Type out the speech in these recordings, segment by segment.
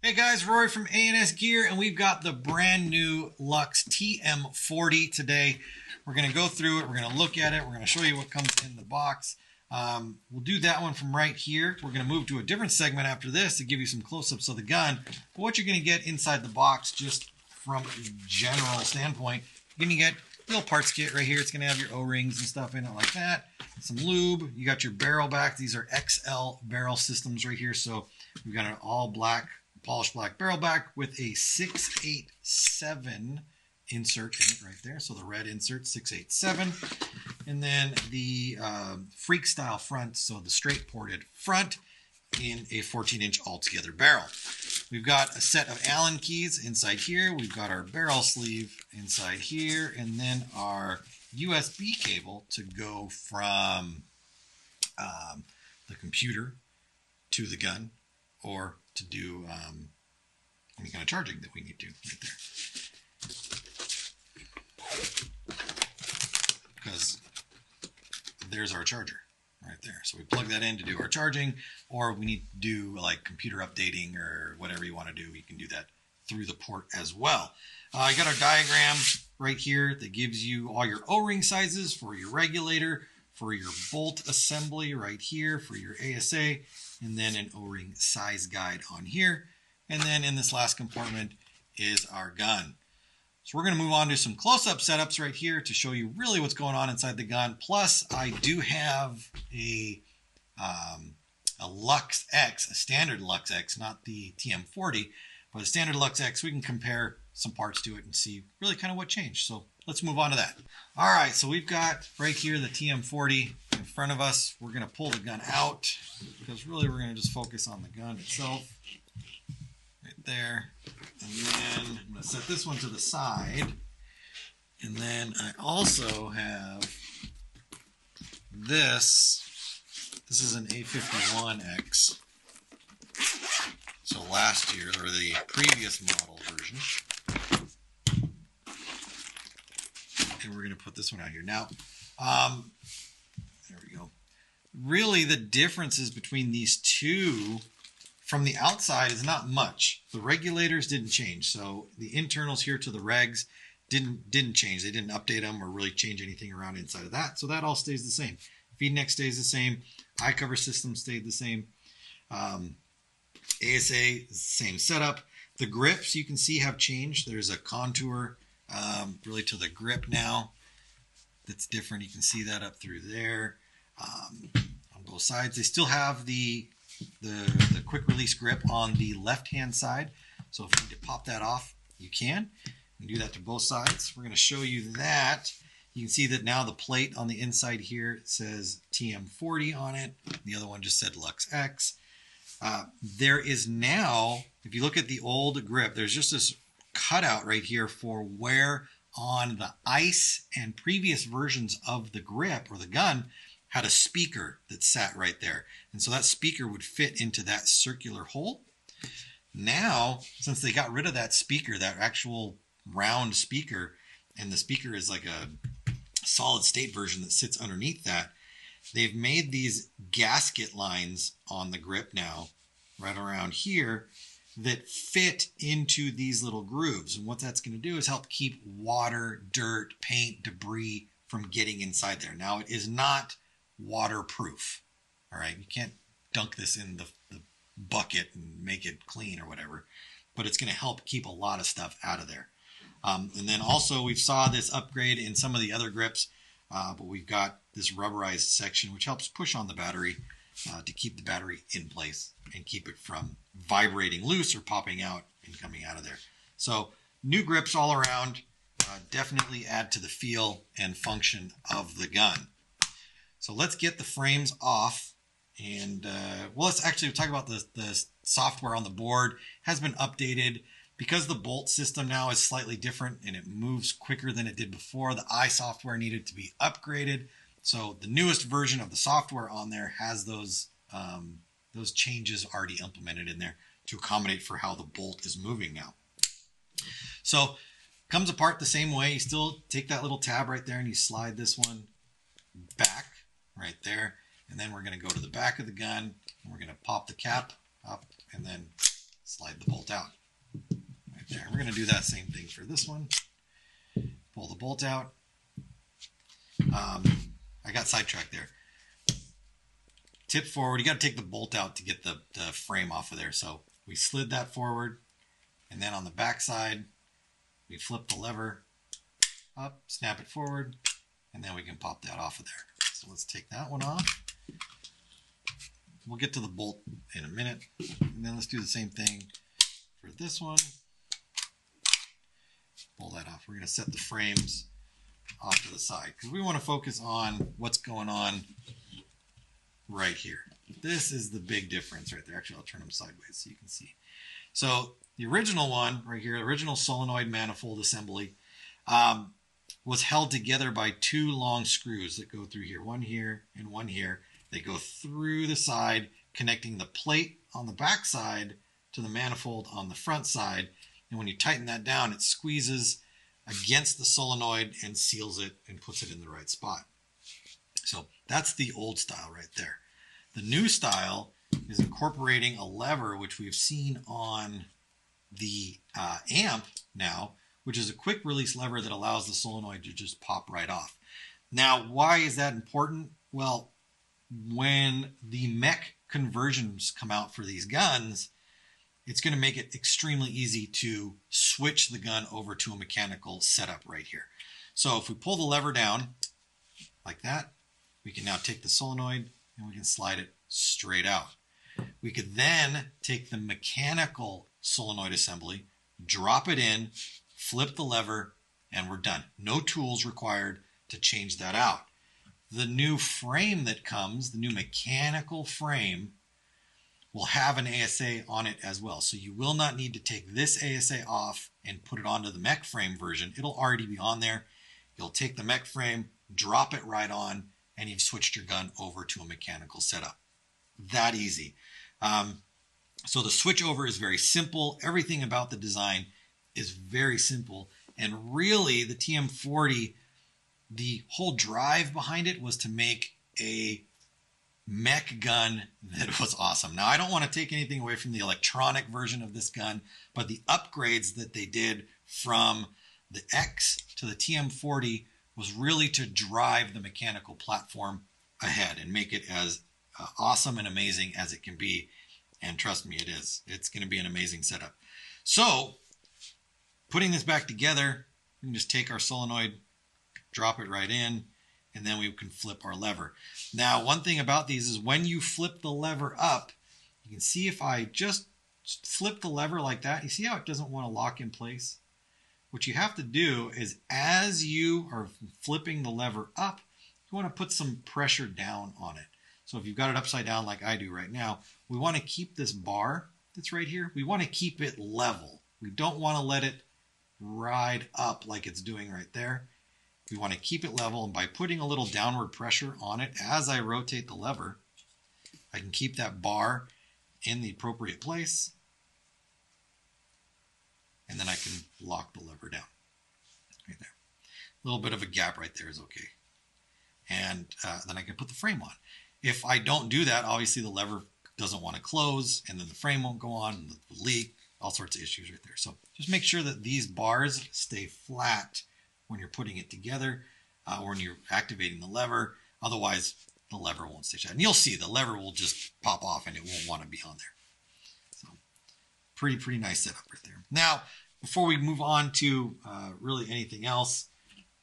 Hey guys, Rory from A&S Gear, and we've got the brand new Luxe TM40 today. We're going to go through it, we're going to look at it, we're going to show you what comes in the box. We'll do that one from right here. We're going to move to a different segment after this to give you some close-ups of the gun. But what you're going to get inside the box, just from a general standpoint, you're going to get a little parts kit right here. It's going to have your O-rings and stuff in it like that. Some lube. You got your barrel back. These are XL barrel systems right here. So we've got an all black, polished black barrel back with a 687 insert in it right there. So the red insert, 687. And then the freak style front, so the straight ported front in a 14-inch altogether barrel. We've got a set of Allen keys inside here. We've got our barrel sleeve inside here, and then our USB cable to go from the computer to the gun, or to do any kind of charging that we need to right there. Because there's our charger right there. So we plug that in to do our charging, or we need to do like computer updating or whatever you want to do. You can do that through the port as well. I got our diagram right here that gives you all your O-ring sizes for your regulator, for your bolt assembly right here, for your ASA, and then an O-ring size guide on here. And then in this last compartment is our gun. So we're going to move on to some close-up setups right here to show you really what's going on inside the gun. Plus, I do have a Luxe X, a standard Luxe X, not the TM40, but a standard Luxe X. We can compare some parts to it and see really kind of what changed. So let's move on to that. All right, so we've got right here the TM40 in front of us. We're going to pull the gun out because really we're going to just focus on the gun itself. Right there. And then I'm going to set this one to the side. And then I also have this. This is an A51X. So last year, or the previous model version. And we're going to put this one out here. Now, there we go. Really, the differences between these two from the outside is not much. The regulators didn't change. So the internals here to the regs didn't change. They didn't update them or really change anything around inside of that. So that all stays the same. Feed neck stays the same. Eye cover system stayed the same. ASA, same setup. The grips you can see have changed. There's a contour really to the grip now that's different. You can see that up through there on both sides. They still have the quick release grip on the left hand side. So if you need to pop that off, you can. You can do that to both sides. We're going to show you that. You can see that now the plate on the inside here says TM40 on it. The other one just said Luxe X. There is now, if you look at the old grip, there's just this cutout right here for where on the ICE and previous versions of the grip or the gun had a speaker that sat right there. And so that speaker would fit into that circular hole. Now, since they got rid of that speaker, that actual round speaker, and the speaker is like a solid state version that sits underneath that, they've made these gasket lines on the grip now, right around here, that fit into these little grooves. And what that's going to do is help keep water, dirt, paint, debris from getting inside there. Now, it is not waterproof. All right, you can't dunk this in the bucket and make it clean or whatever, but it's going to help keep a lot of stuff out of there. And then also we saw this upgrade in some of the other grips, but we've got this rubberized section which helps push on the battery to keep the battery in place and keep it from vibrating loose or popping out and coming out of there. So new grips all around, definitely add to the feel and function of the gun. So let's get the frames off, and well, let's actually talk about the software on the board. Has been updated because the bolt system now is slightly different and it moves quicker than it did before. The eye software needed to be upgraded, so the newest version of the software on there has those changes already implemented in there to accommodate for how the bolt is moving now. So comes apart the same way. You still take that little tab right there and you slide this one back right there, and then we're going to go to the back of the gun and we're going to pop the cap up and then slide the bolt out. Right there. We're going to do that same thing for this one. Pull the bolt out. I got sidetracked there. Tip forward. You got to take the bolt out to get the frame off of there. So we slid that forward, and then on the back side, we flip the lever up, snap it forward, and then we can pop that off of there. So let's take that one off. We'll get to the bolt in a minute, and then let's do the same thing for this one. Pull that off. We're going to set the frames off to the side because we want to focus on what's going on right here. This is the big difference right there. Actually, I'll turn them sideways so you can see. So the original one right here, original solenoid manifold assembly, was held together by two long screws that go through here, one here and one here. They go through the side, connecting the plate on the back side to the manifold on the front side. And when you tighten that down, it squeezes against the solenoid and seals it and puts it in the right spot. So that's the old style right there. The new style is incorporating a lever, which we've seen on the amp now, which is a quick release lever that allows the solenoid to just pop right off. Now, why is that important? Well, when the mech conversions come out for these guns, it's going to make it extremely easy to switch the gun over to a mechanical setup right here. So if we pull the lever down like that, we can now take the solenoid and we can slide it straight out. We could then take the mechanical solenoid assembly, drop it in, flip the lever, and we're done. No tools required to change that out. The new frame that comes, the new mechanical frame, will have an ASA on it as well. So you will not need to take this ASA off and put it onto the mech frame version. It'll already be on there. You'll take the mech frame, drop it right on, and you've switched your gun over to a mechanical setup. That easy. So the switch over is very simple. Everything about the design is very simple. And really, the TM40, the whole drive behind it was to make a mech gun that was awesome. Now, I don't want to take anything away from the electronic version of this gun, but the upgrades that they did from the X to the TM40 was really to drive the mechanical platform ahead and make it as awesome and amazing as it can be. And trust me, it is. It's going to be an amazing setup. So, putting this back together, we can just take our solenoid, drop it right in, and then we can flip our lever. Now, one thing about these is when you flip the lever up, you can see if I just flip the lever like that, you see how it doesn't want to lock in place? What you have to do is as you are flipping the lever up, you want to put some pressure down on it. So if you've got it upside down like I do right now, we want to keep this bar that's right here, we want to keep it level. We don't want to let it ride up like it's doing right there. We want to keep it level, and by putting a little downward pressure on it as I rotate the lever, I can keep that bar in the appropriate place, and then I can lock the lever down right there. A little bit of a gap right there is okay. And then I can put the frame on. If I don't do that, obviously the lever doesn't want to close, and then the frame won't go on, and the leak, all sorts of issues right there. So just make sure that these bars stay flat when you're putting it together or when you're activating the lever. Otherwise, the lever won't stay shut. And you'll see the lever will just pop off and it won't want to be on there. So pretty nice setup right there. Now, before we move on to really anything else,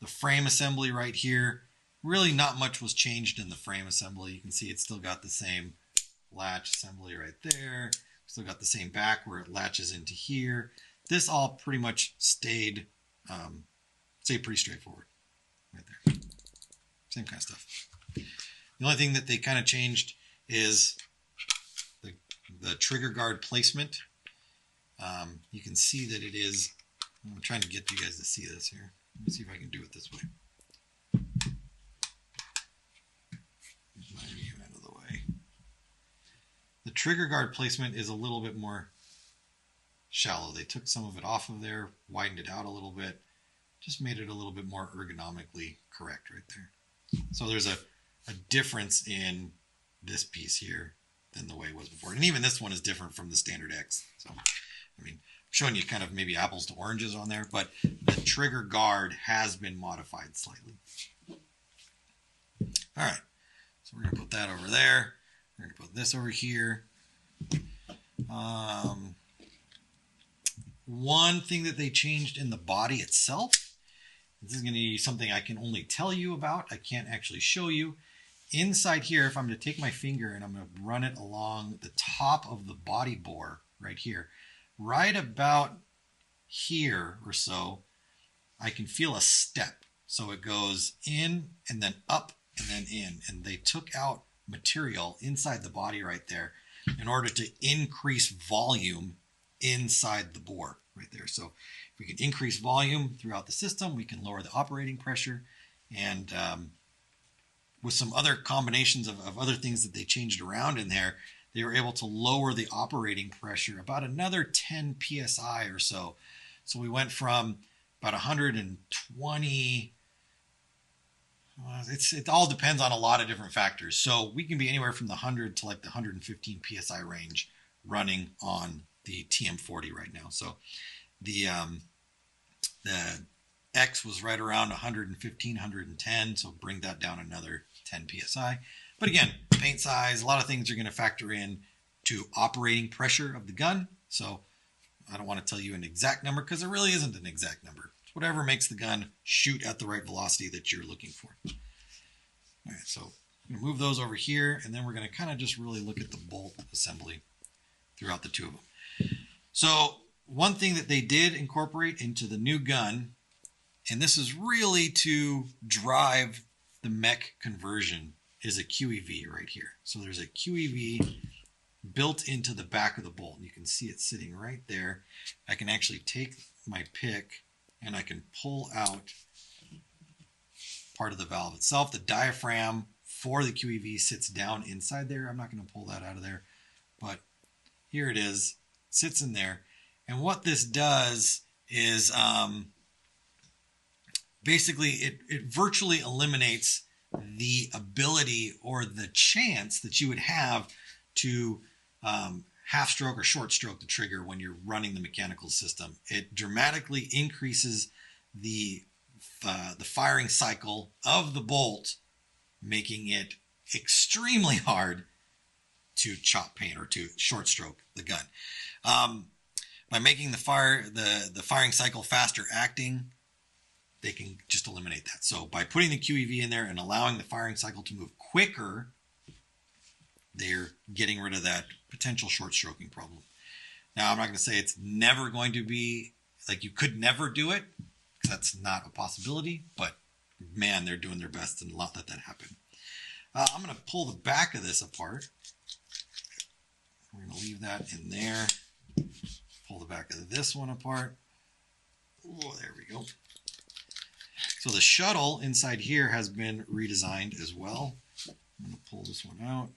the frame assembly right here, really not much was changed in the frame assembly. You can see it's still got the same latch assembly right there. Still got the same back where it latches into here. This all pretty much stayed pretty straightforward right there. Same kind of stuff. The only thing that they kind of changed is the trigger guard placement. You can see that it is, I'm trying to get you guys to see this here. Let me see if I can do it this way. Move my view out of the way. The trigger guard placement is a little bit more shallow. They took some of it off of there, widened it out a little bit, just made it a little bit more ergonomically correct right there. So there's a difference in this piece here than the way it was before. And even this one is different from the standard X. So I mean, I'm showing you kind of maybe apples to oranges on there, but the trigger guard has been modified slightly. All right, so we're going to put that over there. We're going to put this over here. One thing that they changed in the body itself, this is going to be something I can only tell you about. I can't actually show you. Inside here, if I'm going to take my finger and I'm going to run it along the top of the body bore right here, right about here or so, I can feel a step. So it goes in and then up and then in. And they took out material inside the body right there in order to increase volume inside the bore right there. So if we can increase volume throughout the system, we can lower the operating pressure. And with some other combinations of other things that they changed around in there, they were able to lower the operating pressure about another 10 psi or so. So we went from about 120. It all depends on a lot of different factors. So we can be anywhere from the 100 to like the 115 psi range running on the TM40 right now. So the X was right around 115, 110. So bring that down another 10 psi. But again, paint size, a lot of things are going to factor in to operating pressure of the gun. So I don't want to tell you an exact number because it really isn't an exact number. It's whatever makes the gun shoot at the right velocity that you're looking for. All right, so I'm going to move those over here, and then we're going to kind of just really look at the bolt assembly throughout the two of them. So one thing that they did incorporate into the new gun, and this is really to drive the mech conversion, is a QEV right here. So there's a QEV built into the back of the bolt. You can see it sitting right there. I can actually take my pick and I can pull out part of the valve itself. The diaphragm for the QEV sits down inside there. I'm not going to pull that out of there, but here it is. It sits in there. And what this does is basically it virtually eliminates the ability or the chance that you would have to half stroke or short stroke the trigger when you're running the mechanical system. It dramatically increases the firing cycle of the bolt, making it extremely hard to chop paint or to short stroke the gun. By making the firing cycle faster acting, they can just eliminate that. So by putting the QEV in there and allowing the firing cycle to move quicker, they're getting rid of that potential short stroking problem. Now, I'm not going to say it's never going to be, like you could never do it, because that's not a possibility, but man, they're doing their best to not let that happen. I'm going to pull the back of this apart. We're going to leave that in there. Pull the back of this one apart. Oh, there we go. So the shuttle inside here has been redesigned as well. I'm going to pull this one out.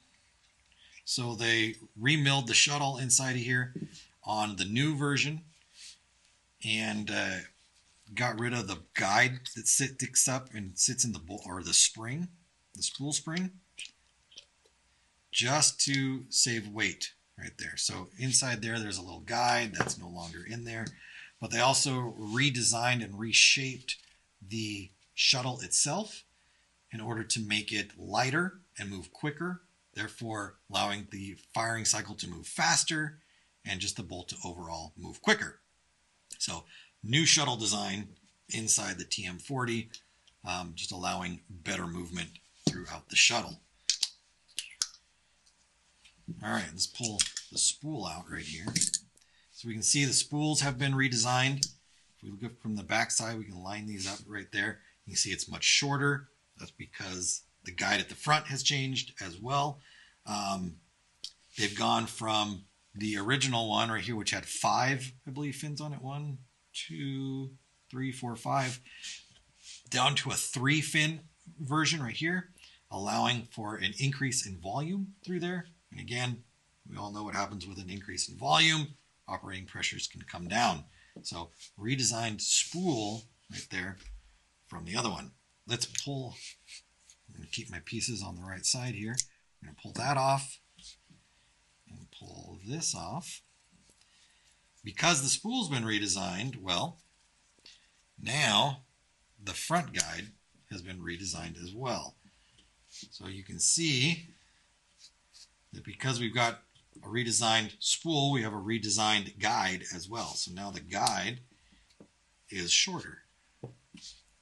So they remilled the shuttle inside of here on the new version and got rid of the guide that sticks up and sits in the bolt, or the spring, the spool spring, just to save weight right there. So inside there's a little guide that's no longer in there, but they also redesigned and reshaped the shuttle itself in order to make it lighter and move quicker, therefore allowing the firing cycle to move faster and just the bolt to overall move quicker. So new shuttle design inside the TM40, just allowing better movement throughout the shuttle. All right, let's pull the spool out right here. So we can see the spools have been redesigned. If we look up from the back side, we can line these up right there. You can see it's much shorter. That's because the guide at the front has changed as well. They've gone from the original one right here, which had 5, I believe, fins on it. 1, 2, 3, 4, 5, down to a 3-fin version right here, allowing for an increase in volume through there. And again, we all know what happens with an increase in volume. Operating pressures can come down. So redesigned spool right there from the other one. Let's pull. I'm going to keep my pieces on the right side here. I'm going to pull that off and pull this off. because the spool's been redesigned, well, now the front guide has been redesigned as well. So you can see that because we've got a redesigned spool, we have a redesigned guide as well. So now the guide is shorter.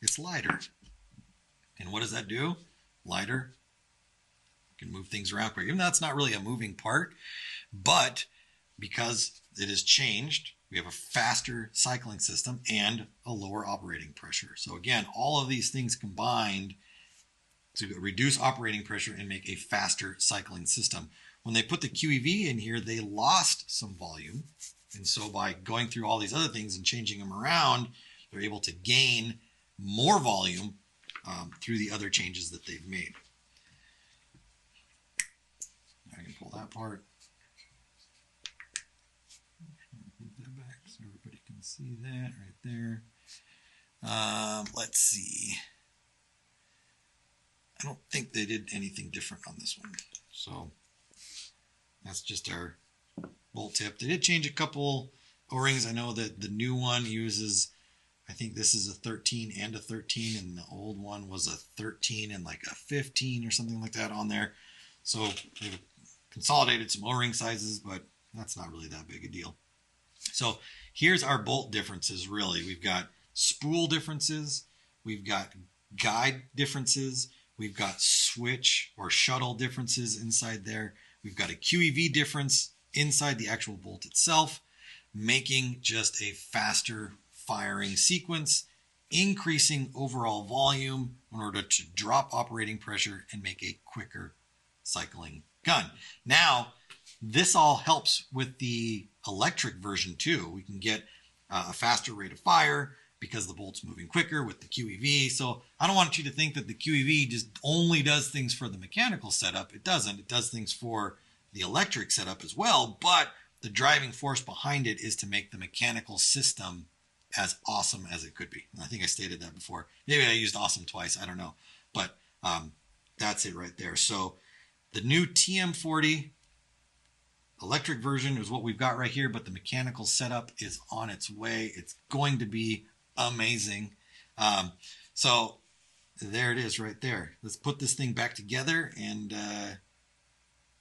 It's lighter. And what does that do? Lighter. You can move things around quick. Even though that's not really a moving part, but because it has changed, we have a faster cycling system and a lower operating pressure. So again, all of these things combined to reduce operating pressure and make a faster cycling system. When they put the QEV in here, they lost some volume. And so by going through all these other things and changing them around, they're able to gain more volume through the other changes that they've made. I can pull that part. Move that back so everybody can see that right there. Let's see. I don't think they did anything different on this one. So that's just our bolt tip. They did change a couple O-rings. I know that the new one uses, I think this is a 13 and a 13, and the old one was a 13 and like a 15 or something like that on there. So they've consolidated some O-ring sizes, but that's not really that big a deal. So here's our bolt differences really. We've got spool differences, we've got guide differences, we've got switch or shuttle differences inside there. We've got a QEV difference inside the actual bolt itself, making just a faster firing sequence, increasing overall volume in order to drop operating pressure and make a quicker cycling gun. Now, this all helps with the electric version too. We can get a faster rate of fire because the bolt's moving quicker with the QEV. So I don't want you to think that the QEV just only does things for the mechanical setup. It doesn't. It does things for the electric setup as well, but the driving force behind it is to make the mechanical system as awesome as it could be. And I think I stated that before. Maybe I used awesome twice. I don't know. But that's it right there. So the new TM40 electric version is what we've got right here, but the mechanical setup is on its way. It's going to be amazing. So there it is right there. Let's put this thing back together and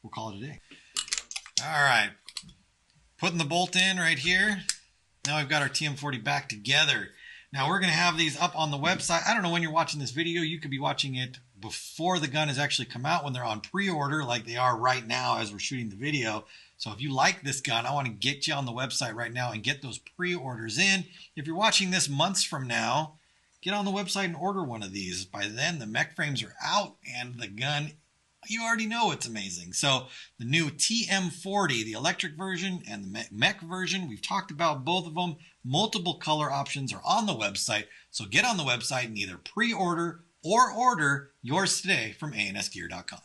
we'll call it a day. All right. Putting the bolt in right here. Now we've got our TM40 back together. Now we're going to have these up on the website. I don't know when you're watching this video. You could be watching it before the gun has actually come out, when they're on pre-order like they are right now as we're shooting the video. So if you like this gun, I want to get you on the website right now and get those pre-orders in. If you're watching this months from now, get on the website and order one of these. By then, the mech frames are out and the gun, you already know it's amazing. So the new TM40, the electric version and the mech version, we've talked about both of them. Multiple color options are on the website. So get on the website and either pre-order or order yours today from ansgear.com.